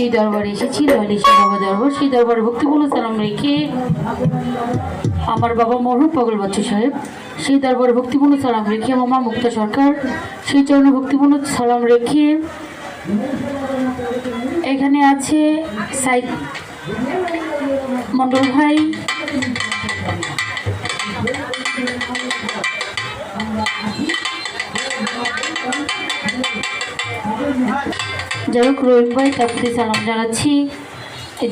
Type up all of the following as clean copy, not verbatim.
এই দরবারে এসেছি দয়ালিশা বাবা দরবার। সেই দরবারে ভক্তিপূর্ণ সালাম রেখে আমার বাবা মরহুম পাগল বাচ্চু সাহেব, সেই দরবারে ভক্তিপূর্ণ সালাম রেখে আমার মা মুক্তা সরকার, সেই চরণে ভক্তিপূর্ণ সালাম রেখে এখানে আছে সাইদ মন্ডল ভাই, যাই হোক রহিম ভাই তার প্রতি সালাম জানাচ্ছি,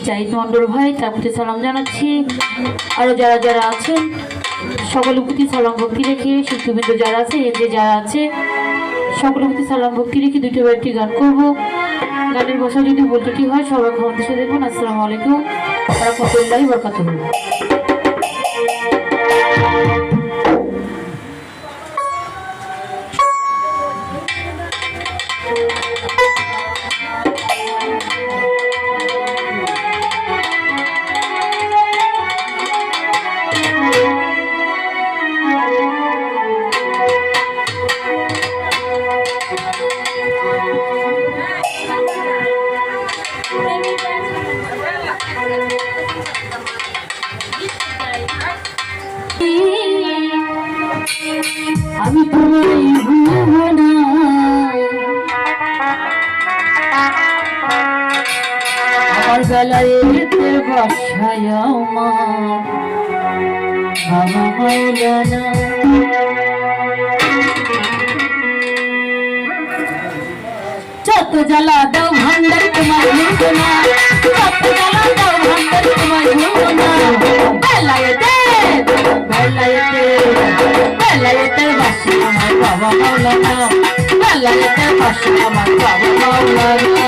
জাহিদ মন্ডল ভাই তার প্রতি সালাম জানাচ্ছি, আরও যারা যারা আছেন সকলের প্রতি সালাম ভক্তি রেখে, শিল্পীবৃন্দ যারা আছে যে যারা আছে সকলের প্রতি সালাম ভক্তি রেখে দুটো একটি গান করব। গানের ভাষা যদি বলতে হয় সবাই ক্ষমতা দেশে দেখুন। আসসালামু আলাইকুম রাহমাতুল্লাহি ওয়া বারাকাতুহু। আমি তোমায় ভুলব না, আমার গলায় তের বাসায় আমার মাওলানা। যত জ্বালা দাও ভান্ডার তোমায় ভুলব না, যত জ্বালা দাও ভান্ডার তোমায় ভুলব না। বেলায়েতের বাসি আমার বাবা মাওলানা, বেলায়েতের বাসি আমার বাবা মাওলানা।